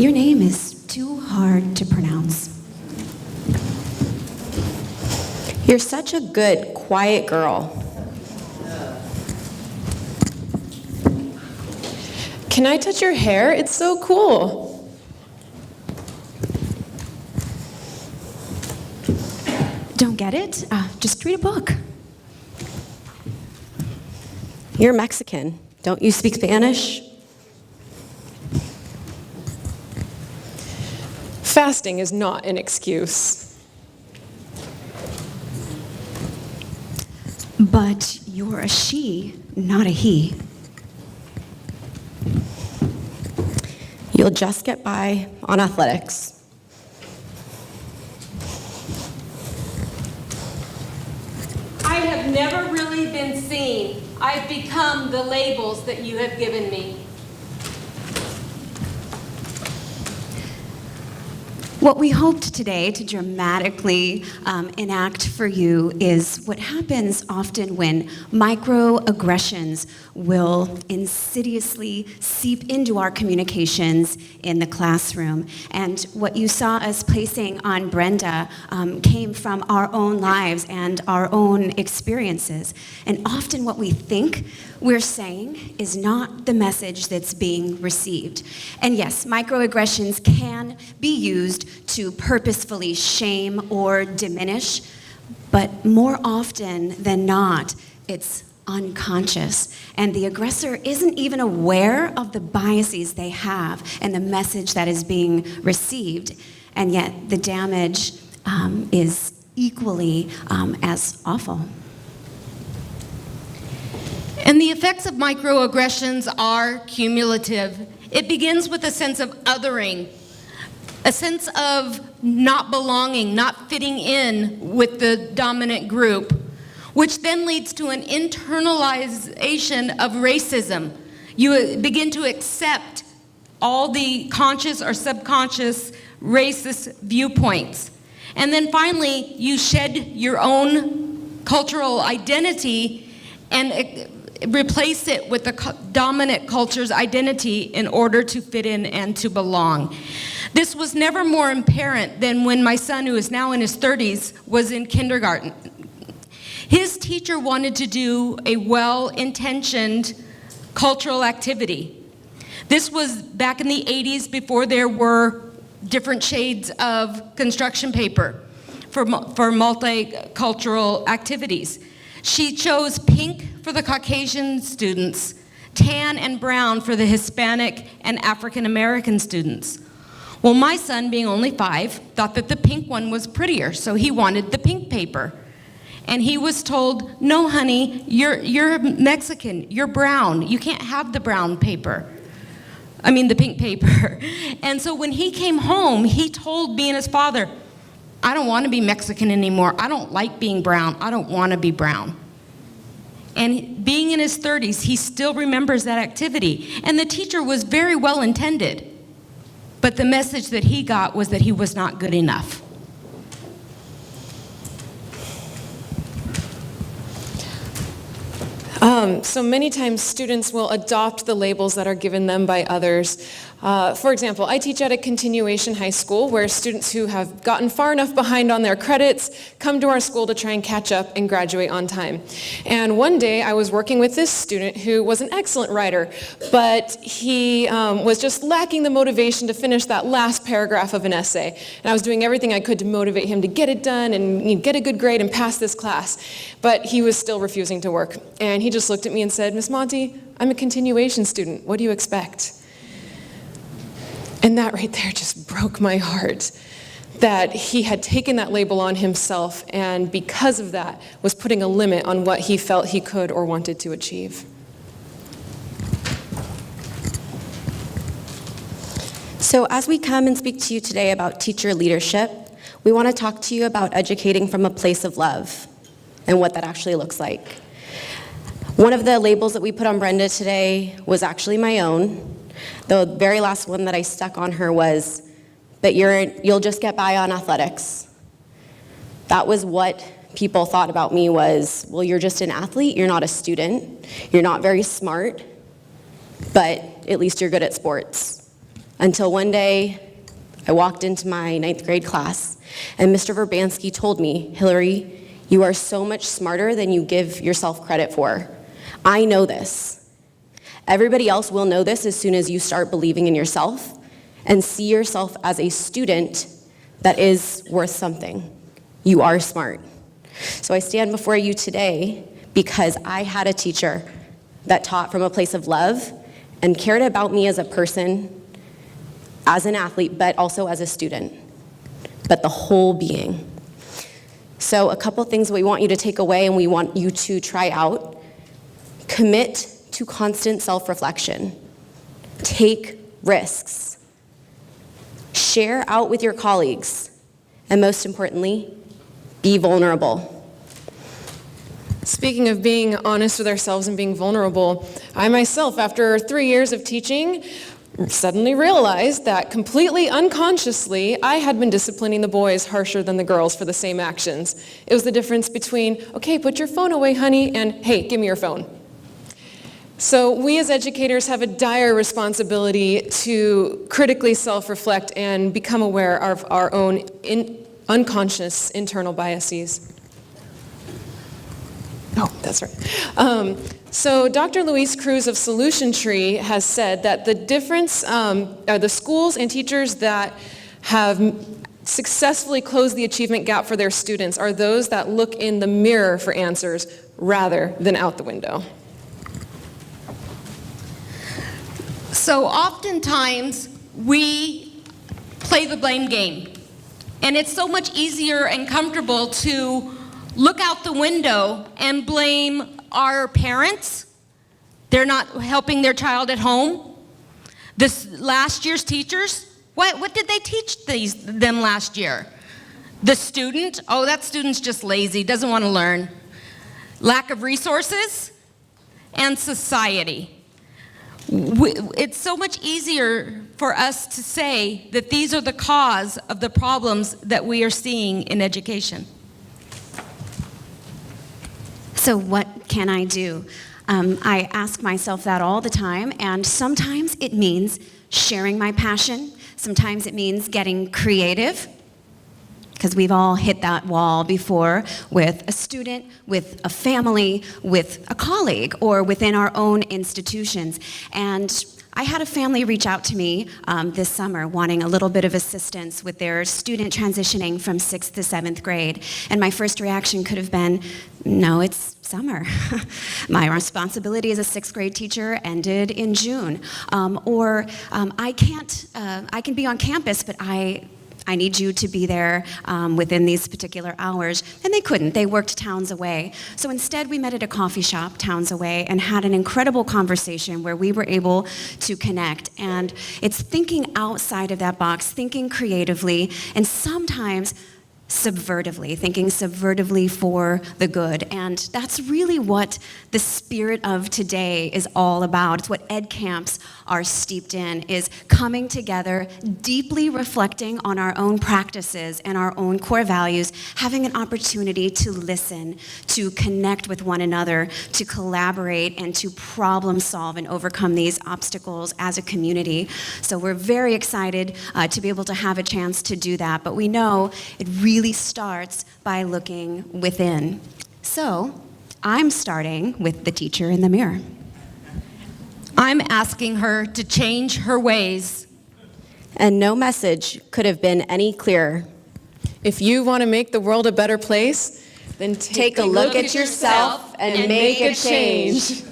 Your name is too hard to pronounce. You're such a good, quiet girl. Can I touch your hair? It's so cool. Don't get it? Just read a book. You're Mexican. Don't you speak Spanish? Fasting is not an excuse. But you're a she, not a he. You'll just get by on athletics. I have never really been seen. I've become the labels that you have given me. What we hoped today to dramatically enact for you is what happens often when microaggressions will insidiously seep into our communications in the classroom. And what you saw us placing on Brenda came from our own lives and our own experiences. And often what we think we're saying is not the message that's being received. And yes, microaggressions can be used to purposefully shame or diminish, but more often than not, it's unconscious. And the aggressor isn't even aware of the biases they have and the message that is being received. And yet the damage is equally as awful. And the effects of microaggressions are cumulative. It begins with a sense of othering, a sense of not belonging, not fitting in with the dominant group, which then leads to an internalization of racism. You begin to accept all the conscious or subconscious racist viewpoints. And then finally, you shed your own cultural identity and replace it with the dominant culture's identity in order to fit in and to belong. This was never more apparent than when my son, who is now in his 30s, was in kindergarten. His teacher wanted to do a well-intentioned cultural activity. This was back in the 80s, before there were different shades of construction paper for multicultural activities. She chose pink for the Caucasian students, tan and brown for the Hispanic and African American students. Well, my son, being only 5, thought that the pink one was prettier, so he wanted the pink paper. And he was told, no, honey, you're Mexican, you're brown, you can't have the brown paper. I mean, the pink paper. And so when he came home, he told me and his father, I don't want to be Mexican anymore. I don't like being brown. I don't want to be brown. And being in his 30s, he still remembers that activity. And the teacher was very well intended, but the message that he got was that he was not good enough. So many times students will adopt the labels that are given them by others. For example, I teach at a continuation high school where students who have gotten far enough behind on their credits come to our school to try and catch up and graduate on time. And one day I was working with this student who was an excellent writer, but he was just lacking the motivation to finish that last paragraph of an essay. And I was doing everything I could to motivate him to get it done and get a good grade and pass this class. But he was still refusing to work. And he just looked at me and said, Miss Monty, I'm a continuation student. What do you expect? And that right there just broke my heart, that he had taken that label on himself and because of that was putting a limit on what he felt he could or wanted to achieve. So as we come and speak to you today about teacher leadership, we want to talk to you about educating from a place of love and what that actually looks like. One of the labels that we put on Brenda today was actually my own. The very last one that I stuck on her was, but you'll just get by on athletics. That was what people thought about me was, well, you're just an athlete, you're not a student, you're not very smart, but at least you're good at sports. Until one day, I walked into my 9th grade class, and Mr. Verbansky told me, "Hillary, you are so much smarter than you give yourself credit for. I know this. Everybody else will know this as soon as you start believing in yourself and see yourself as a student that is worth something. You are smart." So I stand before you today because I had a teacher that taught from a place of love and cared about me as a person, as an athlete, but also as a student, but the whole being. So a couple things we want you to take away and we want you to try out. Commit to constant self-reflection. Take risks. Share out with your colleagues. And most importantly, be vulnerable. Speaking of being honest with ourselves and being vulnerable, I myself, after 3 years of teaching, suddenly realized that completely unconsciously, I had been disciplining the boys harsher than the girls for the same actions. It was the difference between, "Okay, put your phone away, honey," and "Hey, give me your phone." So we as educators have a dire responsibility to critically self-reflect and become aware of our own unconscious internal biases. Oh, that's right. So Dr. Luis Cruz of Solution Tree has said that the difference, the schools and teachers that have successfully closed the achievement gap for their students are those that look in the mirror for answers rather than out the window. So oftentimes, we play the blame game. And it's so much easier and comfortable to look out the window and blame our parents. They're not helping their child at home. This last year's teachers, what did they teach them last year? The student, oh, that student's just lazy, doesn't want to learn. Lack of resources, and society. It's so much easier for us to say that these are the cause of the problems that we are seeing in education. So what can I do? I ask myself that all the time, and sometimes it means sharing my passion. Sometimes it means getting creative, because we've all hit that wall before with a student, with a family, with a colleague, or within our own institutions. And I had a family reach out to me this summer wanting a little bit of assistance with their student transitioning from 6th to 7th grade. And my first reaction could have been, no, it's summer. My responsibility as a 6th grade teacher ended in June. I can be on campus, but I need you to be there within these particular hours. And they couldn't. They worked towns away. So instead, we met at a coffee shop towns away and had an incredible conversation where we were able to connect. And it's thinking outside of that box, thinking creatively, and sometimes thinking subvertively for the good. And that's really what the spirit of today is all about. It's what ed camps are steeped in, is coming together, deeply reflecting on our own practices and our own core values, having an opportunity to listen, to connect with one another, to collaborate, and to problem solve and overcome these obstacles as a community. So we're very excited to be able to have a chance to do that, but we know it really starts by looking within. So I'm starting with the teacher in the mirror. I'm asking her to change her ways. And no message could have been any clearer. If you want to make the world a better place, then take a look at yourself and make a change.